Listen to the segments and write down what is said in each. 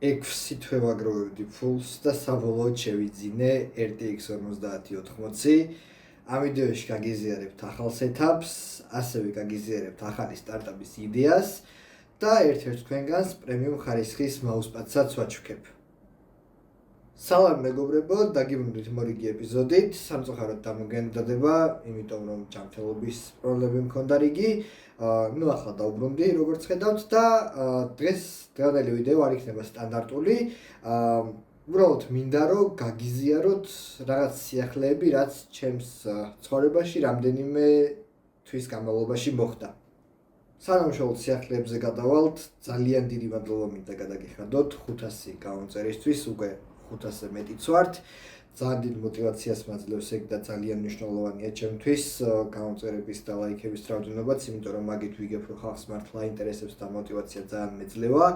6 თვე ვაგროვებდი ფულს და საბოლოოდ შევიძინე RTX 5080. ამ ვიდეოში გაგიზიარებთ ახალ setups, ასევე გაგიზიარებთ ახალი სტარტაპის იდეას და ერთ-ერთ თქვენგანს პრემიუმ ხარისხის მაუსპადსაც ვაჩვქებ. სალამ მეგობრებო, დაგიბრუნდით მორიგი ეპიზოდით. სამწუხაროდ დამოგენდადება, იმიტომ რომ ჯანმრთელობის პრობლემები მქონდა რიგი. ახლა დავუბრუნდი, როგორც ხედავთ და დღეს დღევანდელი ვიდეო არ იქნება სტანდარტული. უბრალოდ მინდა რომ გაგიზიაროთ რაღაც სიახლეები, რაც ჩემს ცხოვრებაში რამდენიმე თვის განმავლობაში მოხდა. სანამ შევთ სიახლეებზე გადავალთ, ძალიან დიდი მადლობა მინდა გადაგიხადოთ 500 გამომწერისთვის, უკვე 500-ზე მეტიც ვართ. ძალიან დიდ მოტივაციას მაძლევს ეგ და ძალიან მნიშვნელოვანია ჩემთვის გამომწერების და ლაიქების რაოდენობაც, იმიტომ რომ მაგით ვიგებ რომ ხალხს მართლა ინტერესებს და მოტივაცია ძალიან მეძლევა.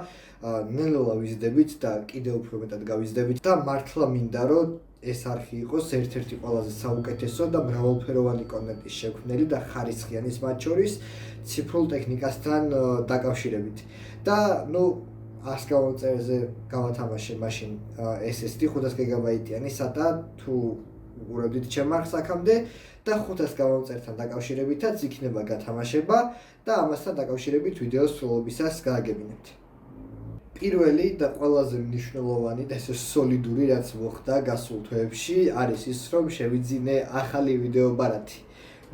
ნელ-ნელა ვიზრდებით და კიდევ უფრო მეტად გავიზრდებით და მართლა მინდა რომ ეს არხი იყოს ერთ-ერთი ყველაზე საუკეთესო და მრავალფეროვანი კონტენტის შექმნელი და ხარისხიანის მათ შორის ციფრულ ტექნიკასთან დაკავშირებით. და 100 გამომწერზე გავათამაშე მაშინ SSD 500 გიგაბაიტიანი SATA თუ უყურებდით ჩემ არხს აქამდე და 500 გამომწერთან დაკავშირებითაც იქნება გათამაშება და ამასთან დაკავშირებით ვიდეოს სრულობისას გააგებინებთ. პირველი და ყველაზე მნიშვნელოვანი და ესე სოლიდური რაც მოხდა გასულ თვეებში არის ის რომ შევიძინე ახალი ვიდეო ბარათი.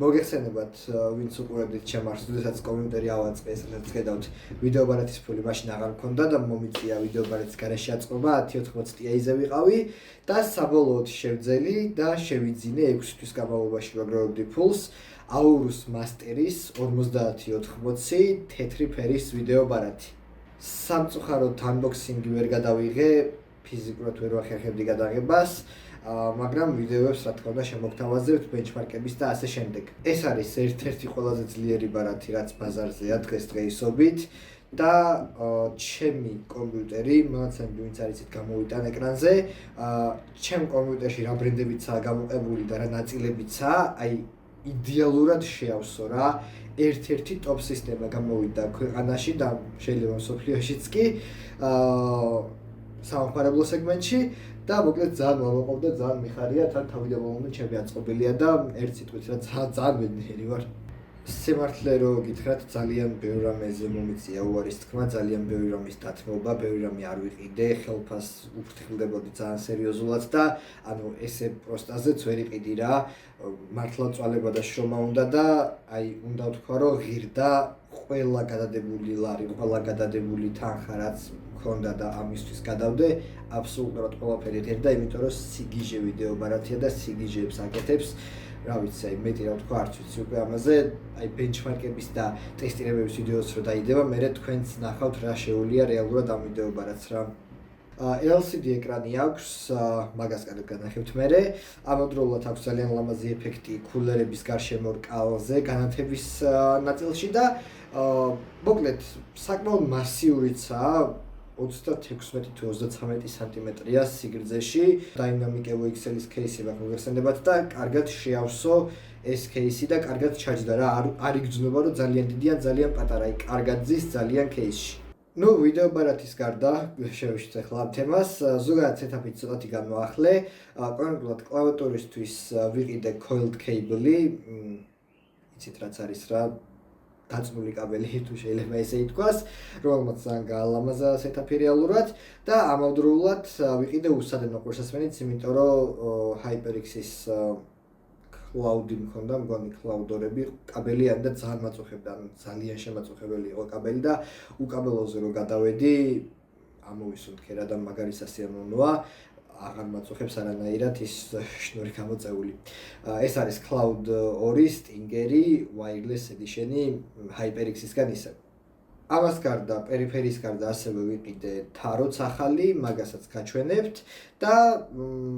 მოგეხსენებათ ვინც უყურებდით ჩემ არხს, როდესაც კომენტარი ავაწყე, სადაც ხედავთ ვიდეო ბარათის ფული მაშინ აღარ მქონდა და მომიწია ვიდეო ბარათის გარეშე აწყობა 1080 Ti-ზე ვიყავი და საბოლოოდ შევძელი და შევიძინე 6 თვის განმავლობაში ვაგროვებდი ფულს Aorus Master-ის 5080 თეთრი ფერის ვიდეო ბარათი. სამწუხაროდ unboxing-ი ვერ გადავიღე, ფიზიკურად ვერ ვახერხებდი გადაღებას. მაგრამ ვიდეოებს რა თქმა უნდა შემოგთავაზებთ ბენჩმარკების და ასე შემდეგ. ეს არის ერთ-ერთი ყველაზე ძლიერი ბარათი, რაც ბაზარზეა დღესდღეობით და ჩემი კომპიუტერი, მოგაცემთ ვინც არიცით გამოვიტან ეკრანზე, ჩემ კომპიუტერში რა ბრენდებიცაა გამოყებული და რა ნაწილებიცაა, აი იდეალურად შეავსო რა. ერთ-ერთი ტოპ სისტემა გამოვიდა ქვეყანაში და შეიძლება მსოფლიოშიც კი სამხარებლო სეგმენტში. და მოკლედ ძალიან მოვაყავდა, ძალიან მიხარია, თან თავიდანვე ჩემი აწყობილია და ერთ სიტყვით რა ძალიან ბედნიერი ვარ. სიმართლე რო გითხრათ, ძალიან ბევრ რამეზე მომიწია უარის თქმა, ძალიან ბევრი რამის დათმობა, ბევრი რამე არ ვიყიდე, ხელფას უფრთხილდებოდი ძალიან სერიოზულად და ანუ ესე პროსტაზეც ვერ იყიდი რა. მართლა წვალება და შრომა უნდა და აი უნდა ვთქვა რომ ღირდა ყველა გადადებული ლარი, ყველა გადადებული თანხა რაც მქონდა და ამისთვის გადავდე, აბსოლუტურად ყველაფერი ღირდა, იმიტომ რომ სიგიჟე ვიდეო ბარათია და სიგიჟეებს აკეთებს. რა ვიცი, აი მეტი რა ვთქვა, არც ვიცი უკვე ამაზე, აი ბენჩმარკების და ტესტირებების ვიდეოს რო დაიდება, მერე თქვენც ნახავთ რა შეუულია რეალურად ამ ვიდეო ბარათს რა. LCD ეკრანი აქვს, მაგას კარგად განახებთ მერე. ამავდროულად აქვს ძალიან ლამაზი ეფექტი კულერების გარშემო რკალზე, განათების ნაწილში და მოკლედ საკმაოდ მასიურიცაა. 36 თუ 33 სანტიმეტრია სიგრძეში. დაინამიკ EvoXL-ის кейსი მოგეხსენებათ და კარგად შეავსო ეს кейსი და კარგად ჩაჯდა რა. არ იგრძნობა რომ ძალიან დიდია, ძალიან პატარა, აი კარგად ძის ძალიან кейსში. ვიდეო ბარათის გარდა შევშით ახლა ამ თემას, ზოგადად setup-ით ცოტათი განვაახლე. კონკრეტულად კლავიატურისთვის ვიყიდე coiled cable-ი, იცით რაც არის რა. დაწნული კაბელი თუ შეიძლება ესე ითქვას, რომელმაც ძალიან გაალამაზა setup-ი რეალურად და ამავდროულად ვიყიდე უსადენო ყურსასმენიც, იმიტომ რომ HyperX-ის cloud-ი მქონდა, მგონი cloud-ორები, კაბელიანი და ძალიან მაწუხებდა, ძალიან შემაწუხებელი იყო კაბელი და უკაბელოზე რო გადავედი, ამოვისუნთქე რა და მაგარი სასიამოვნოა. აღარ მაწუხებს არანაირად ის შნური გამოწეული. ეს არის Cloud 2 Stinger-ი wireless edition-ი HyperX-ისგან ისე. ამას გარდა, პერიფერიის გარდა ასევე ვიყიდე თაროც ახალი, მაგასაც გაჩვენებთ და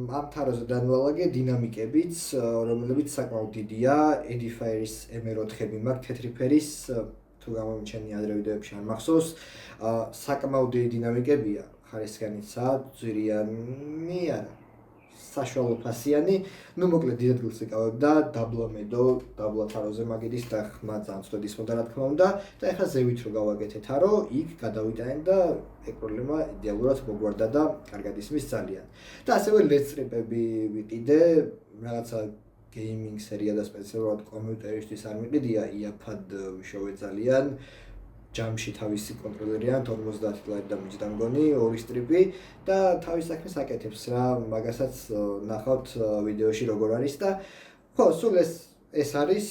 ამ თაროზე დანვალაგე დინამიკებიც, რომლებიც საკმაოდ დიდია, Edifier-ის M4-ები მაქვს თეთრი ფერის, თუ გამომჩენი ადრე ვიდეოებში არ მახსოვს, საკმაოდ დიდი დინამიკებია. ხარისხიანიცაა, ძვირიანი არა. საშუალო ფასიანი, ნუ მოკლედ დიდ ადგილს იკავებდა დაბლომედო, დაბლა თაროზე მაგიდის და ხმა ძალიან ცუდად ისმოდა რა თქმა უნდა და ეხლა ზევით რო გავაკეთეთ არო, იქ გადავიტანეთ და ეგ პრობლემა იდეალურად მოგვარდა და კარგად ისმის ძალიან. და ასევე LED strip-ები ვიყიდე, რაღაცა gaming სერია და სპეციალურად კომპიუტერისთვის არ მიყიდია, იაფად ვიშოვე ძალიან. ჯამში თავისი კონტროლერიან 50 ლარი და მიჯდა მგონი 2 სტრიპი და თავის საქმეს აკეთებს რა, მაგასაც ნახავთ ვიდეოში როგორ არის და ხო, სულ ეს არის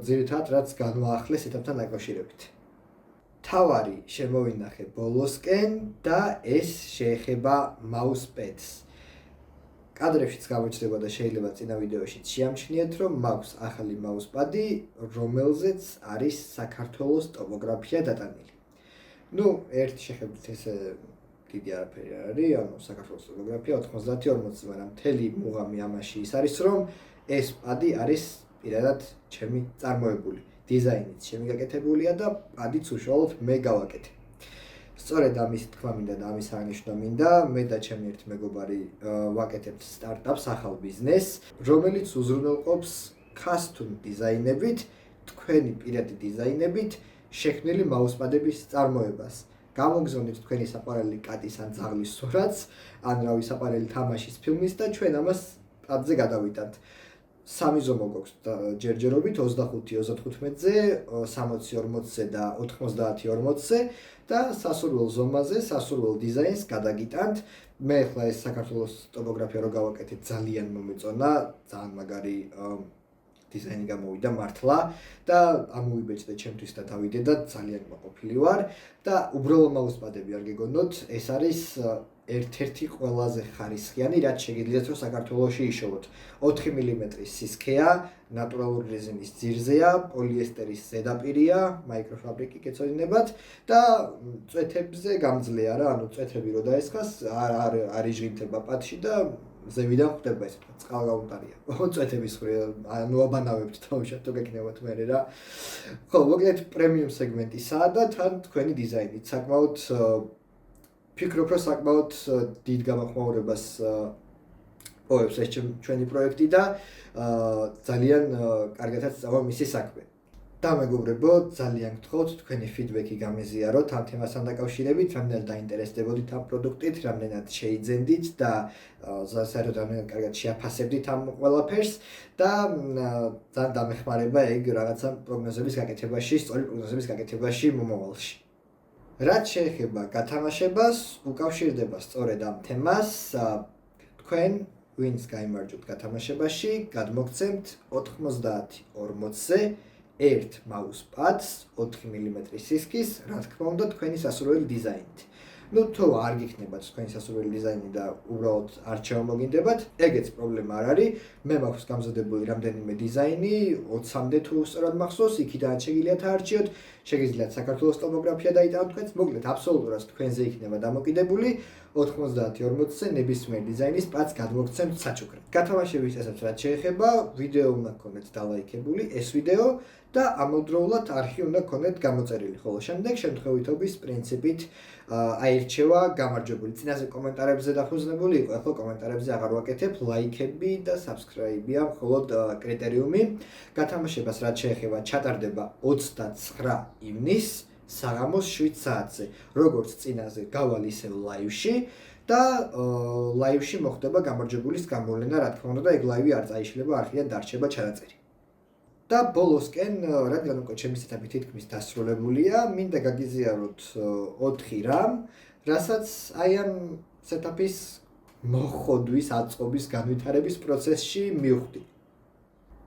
ძირითადად რაც განვაახლეს ეთაპთან დაკავშირებით. თავარი შემოვინახე ბოლოსკენ და ეს შეეხება mousepad-ს. კადრებშიც გამოჩნდება და შეიძლება წინა ვიდეოშიც შეამჩნიეთ, რომ მაქვს ახალი mousepad-ი, რომელზეც არის საქართველოს ტოპოგრაფია დატანილი. ნუ ერთი შეხედვით ესე დიდი არაფერი არ არის, ანუ საქართველოს ტოპოგრაფია 90-40, მაგრამ მთელი მუღამი ამაში ის არის, რომ ეს პადი არის პირადად ჩემი წარმოებული. დიზაინიც ჩემი გაკეთებულია და პადიც უშუალოდ მე გავაკეთე. სწორედ ამის თქვა მინდა და ამის აღნიშვნა მინდა, მე და ჩემი ერთი მეგობარი ვაკეთებთ სტარტაპს, ახალ ბიზნესს, რომელიც უზრუნველყოფს custom დიზაინებით, თქვენი პირადი დიზაინებით შექმნილი mousepad-ების წარმოებას. გამოგზავნით თქვენი საყვარელი კატის ან ძაღლის სურათს, ან რავი საყვარელი თამაშის ფილმის და ჩვენ ამას პადზე გადავიტანთ. 3 ზომა გვაქვს ჯერჯერობით 25-35-ზე, 60-40-ზე და 90-40-ზე და სასურველ ზომაზე, სასურველ დიზაინს გადაგიტანთ. მე ახლა ეს საქართველოს ტოპოგრაფია რო გავაკეთეთ ძალიან მომეწონა, ძალიან მაგარი დიზაინი გამოვიდა მართლა და ამოვიბეჭდე ჩემთვის და დავიდე და ძალიან მოყოფილი ვარ და უბრალო mousepad-ები არ გეგონოთ, ეს არის ერთ-ერთი ყველაზე ხარისხიანი, რაც შეგიძლიათ რომ საქართველოში იშოვოთ. 4 მმ-ის სისქეა, ნატურალური რეზინის ძირზეა, პოლიესტერის ზედაპირია, მაიკროფაბრიკი გეწოდინებათ და წვეთებზე გამძლეა რა, ანუ წვეთები რო დაესხას, არ იჟღინთება პადში და ზევიდან ხვდება ესე თქვა, წყალგაუტარია. წვეთების ხრია, ანუ აბანავებთ თავშად თუ გეკნევათ მე რა. ხო, მოკლედ პრემიუმ სეგმენტისაა და თან თქვენი დიზაინით საკმაოდ ფიქრობ, რომ საკმაოდ დიდ გამოხმაურებას პოებს ეს ჩვენი პროექტი და ძალიან კარგადაც წავა მისი საქმე. და მეგობრებო, ძალიან გთხოვთ თქვენი ფიდბექი გამეზიაროთ ამ თემასთან დაკავშირებით, რამდენად დაინტერესდებოდით ამ პროდუქტით, რამდენად შეიძენდით და საერთოდ რამდენად კარგად შეაფასებდით ამ ყველაფერს და ძალიან დამეხმარება ეგ რაღაცა პროგნოზების გაკეთებაში, სწორი პროგნოზების გაკეთებაში მომავალში. რაც შეეხება გათამაშებას, უკავშირდება სწორედ ამ თემას, თქვენ ვინც გაიმარჯვოთ გათამაშებაში, გადმოგცემთ 90-40-ზე ერთ mousepad-ს 4 მმ-ის სისქის, რა თქმა უნდა, თქვენი სასურველი დიზაინით. ნუ თუ არ გიქნებათ თქვენი სასურველი დიზაინი და უბრალოდ არჩევა მოგინდებათ, ეგეც პრობლემა არ არის. მე მაქვს გამზადებული რამდენიმე დიზაინი, 20-მდე თუ სწორად მახსოვს, იქიდან შეგიძლიათ აარჩიოთ, შეგიძლიათ საქართველოს ტოპოგრაფია დაიტანოთ თქვენს, მოკლედ აბსოლუტურად თქვენზე იქნება დამოკიდებული. 90-40-ზე ნებისმიერ დიზაინის პადს გადმოგცემთ საჩუქრად. გათამაშების წესებს რაც შეეხება, ვიდეო უნდა გქონდეთ დალაიქებული ეს ვიდეო და ამავდროულად არხი უნდა გქონდეთ გამოწერილი, ხოლო შემდეგ შემთხვევითობის პრინციპით აირჩევა გამარჯვებული. წინაზე კომენტარებზე დაფუძნებული იყო, ახლა კომენტარებზე აღარ ვაკეთებ, ლაიქები და subscribe-ია მხოლოდ კრიტერიუმი. გათამაშებას რაც შეეხება, ჩატარდება 29 ივნისს საღამოს 7 საათზე, როგორც წინაზე გავალ ისევ ლაივში და ლაივში მოხდება გამარჯვებულის გამოვლენა, რა თქმა უნდა და ეგ ლაივი არ წაიშლება, არხიდან დარჩება ჩანაწერი. და ბოლოსკენ, რადგან უკვე ჩემი სეტაპი თითქმის დასრულებულია, მინდა გაგიზიაროთ 4 რამ, რასაც აი ამ სეტაპის მოხოდვის, აწყობის, განვითარების პროცესში მივხვდი.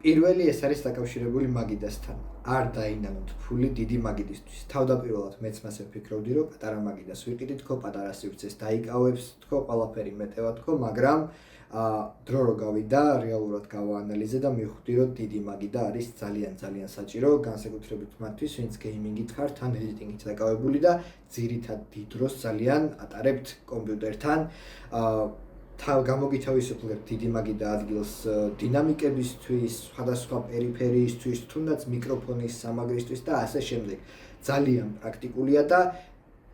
პირველი ეს არის დაკავშირებული მაგიდასთან. არ დაინანოთ ფული დიდი მაგიდისთვის. თავდაპირველად მეც მასე ვფიქრობდი, რომ პატარა მაგიდას ვიყიდით, თქო პატარა სივრცეს დაიკავებს, თქო ყველაფერი მეტევა თქო, მაგრამ დრო რო გავიდა, რეალურად გავაანალიზე და მივხვდი, რომ დიდი მაგიდა არის ძალიან საჭირო, განსაკუთრებით მათთვის, ვინც გეიმინგით ხართ, ან ედიტინგით დაკავებული და ძირითად დიდ დროს ძალიან ატარებთ კომპიუტერთან. გამოგითავისუფლებთ დიდი მაგიდა ადგილს დინამიკებისთვის, სხვადასხვა პერიფერიისთვის, თუნდაც მიკროფონის სამაგრისთვის და ასე შემდეგ. ძალიან პრაქტიკულია და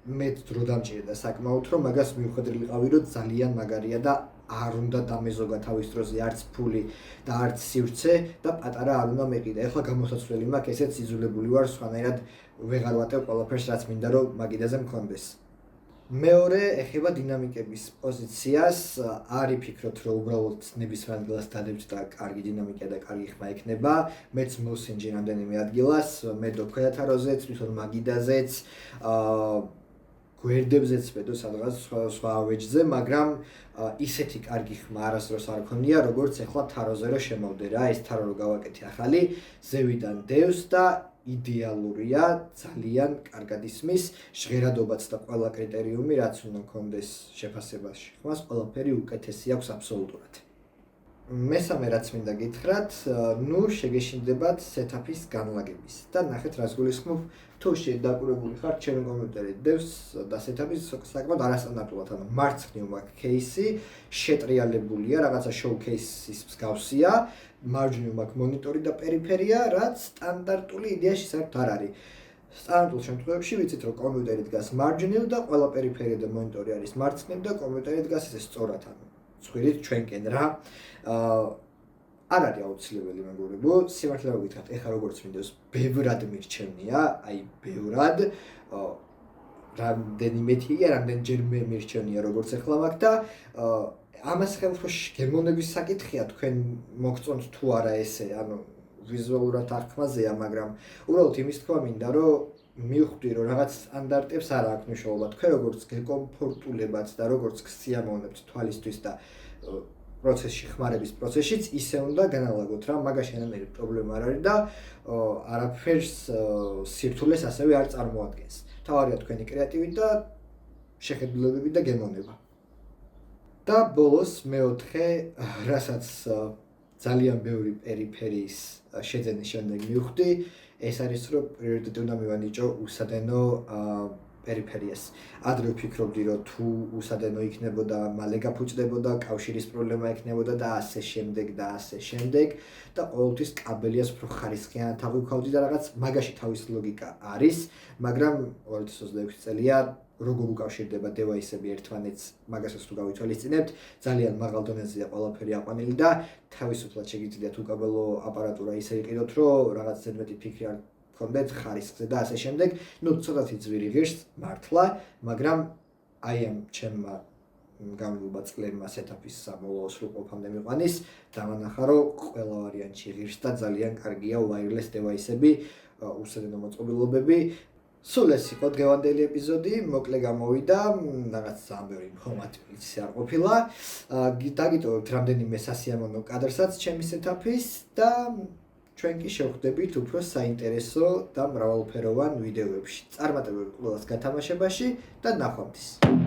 მეც დრო დამჭირდა საკმაოდ, რომ მაგას მიუხედავად რომ ძალიან მაგარია და არ უნდა დამეზოგა თავის დროზე არც ფული და არც სივრცე და პატარა არ უნდა მეყიდა. ეხლა გამოსაცვლელი მაქვს, ესეც იძულებული ვარ სხვანაირად ვეღარ ვატევ ყველაფერს, რაც მინდა რომ მაგიდაზე მქონდეს. მეორე ეხება დინამიკების პოზიციას. არ იფიქროთ, რომ უბრალოდ ნებისმიერ ადგილას დადებთ და კარგი დინამიკა და კარგი ხმა ექნება. მეც მოვსინჯი რამდენიმე ადგილას, მე დოქვეთა თაროზეც, თვითონ მაგიდაზეც, გვერდებზეც ვედო სადღაც სხვა ვეჯზე, მაგრამ ისეთი კარგი ხმა არასდროს არ ქონია, როგორც ეხლა თაროზე რომ შემოვდე რა, ეს თარო რო გავაკეთე ახალი, ზევიდან დევს და იდეალურია, ძალიან კარგად ისმის, ჟღერადობაც და ყველა კრიტერიუმი, რაც უნდა მქონდეს შეფასებაში ხმას, ყველაფერი უკეთესი აქვს აბსოლუტურად. მესამე რაც მინდა გითხრათ, ნუ შეგეშინდებათ სეტაპის განლაგების და ნახეთ რას გულისხმობ, თუ შედაკურებული ხართ ჩემი კომპიუტერი დევს და სეტაპის საკმაოდ არასტანდარტულად, ანუ მარცხნივ მაქვს кейსი, შეტრიალებულია, რაღაცა შოუ-кейსის მსგავსია, მარჯვნივ მაქვს მონიტორი და პერიფერია, რაც სტანდარტული იდეაში საერთოდ არ არის. სტანდარტულ შემთხვევებში ვიცით, რომ კომპიუტერი დგას მარჯვნივ და ყველა პერიფერია და მონიტორი არის მარცხნივ და კომპიუტერი დგას ესე სწორად, ანუ ცხვირით ჩვენკენ რა. არ არის აუცილებელი მეგობრებო, სიმართლე მოგითხრათ, ეხლა როგორც მინდოს, ბევრად მირჩევნია, აი ბევრად, რამდენიმეთია, რამდენჯერ მირჩევნია როგორც ეხლა მაქვს და ამას ხელში გემოვნების საკითხია, თქვენ მოგწონთ თუ არა ესე, ანუ ვიზუალურად არ ხმაზეა, მაგრამ უბრალოდ იმის თქვა მინდა, რომ მივხვდი, რომ რაღაც სტანდარტებს არ აქვს მნიშვნელობა, თქვენ როგორც გეკომფორტულებათ და როგორც გსიამოვნებთ თვალისთვის და პროცესში ხმარების პროცესშიც ისე უნდა განალაგოთ რა, მაგაში არანაირი პრობლემა არ არის და არაფერს სირთულეს ასევე არ წარმოადგენს. თავარია თქვენი კრეატივი და შეხედულებები და გემოვნება. და ბოლოს მეოთხე, რასაც ძალიან ბევრი პერიფერიის შეძენის შემდეგ მივხვდი, ეს არის რომ პრიორიტეტი უნდა მივანიჭო უსადენო პერიფერიას. ადრე ვფიქრობდი, რომ თუ უსადენო იქნებოდა, მალე გაფუჭდებოდა, კავშირის პრობლემა ექნებოდა და ასე შემდეგ და ასე შემდეგ და ყოველთვის კაბელიას უფრო ხარისხიანად აღვიქავდი და რაღაც მაგაში თავის ლოგიკა არის, მაგრამ 2026 წელია როგორ უკავშირდება დევაისები ერთმანეთს, მაგასაც თუ გავითვალისწინებთ, ძალიან მაღალ დონეზეა ყველაფერი აყვანილი და თავისუფლად შეგიძლიათ უკაბელო აპარატურა ისე იყიდოთ, რომ რაღაც ზედმეტი ფიქრი არ გქონდეთ ხარისხზე და ასე შემდეგ. ნუ ცოტათი ძვირი ღირს მართლა, მაგრამ აი ამ ჩემმა გამლობა წლებმა სეტაპის საბოლოო სრულყოფამდე მიყვანის, დავანახა, რომ ყველა ვარიანტში ღირს და ძალიან კარგია wireless დევაისები, უსადენო მოწყობილობები. სულ ეს იყო დღევანდელი ეპიზოდი, მოკლე გამოვიდა, რაღაც ძალიან ბევრი ინფორმაცია არ ყოფილა. დაგიტოვებთ რამდენიმე სასიამოვნო კადრსაც ჩემი სეტაპის და ჩვენ კი შევხვდებით უფრო საინტერესო და მრავალფეროვან ვიდეოებში. წარმატებები ყველას გათამაშებაში და ნახვამდის.